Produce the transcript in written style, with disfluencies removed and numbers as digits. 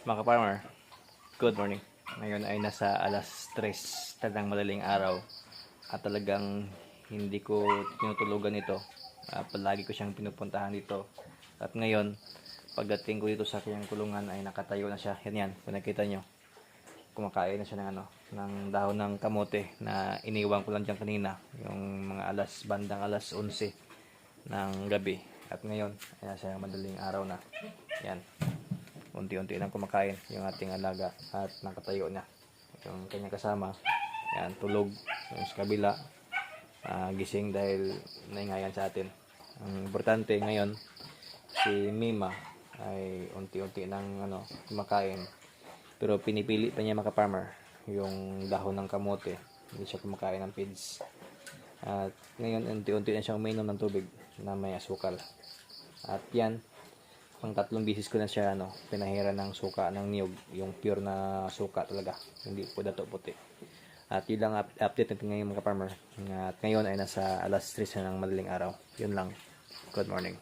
Mga farmer, good morning. Ngayon ay nasa alas 3 talagang madaling araw at talagang hindi ko tinutulugan ito. Palagi ko siyang pinupuntahan dito. At ngayon, pagdating ko dito sa kanyang kulungan ay nakatayo na siya. Yan, kung nakita nyo. Kumakain na siya ng dahon ng kamote na iniwan ko lang dyan kanina. Yung mga bandang alas 11 ng gabi. At ngayon, ay nasa madaling araw na. Yan. Unti-unti lang kumakain yung ating alaga at nakatayo na yung kanyang kasama. Yan, tulog yung sa kabila, gising dahil naingayan sa atin. Ang importante ngayon, si Mima ay unti-unti nang kumakain, pero pinipili pa niya mga farmer yung dahon ng kamote. Hindi siya kumakain ng feeds. At ngayon unti-unti na siyang uminom ng tubig na may asukal. At yan, pang 3 bisis ko na siya pinahira ng suka ng niyog, yung pure na suka talaga, hindi po dato puti. At yun lang update natin ngayon mga farmer. At ngayon ay nasa alas 3 na ng madaling araw. Yun lang. Good morning.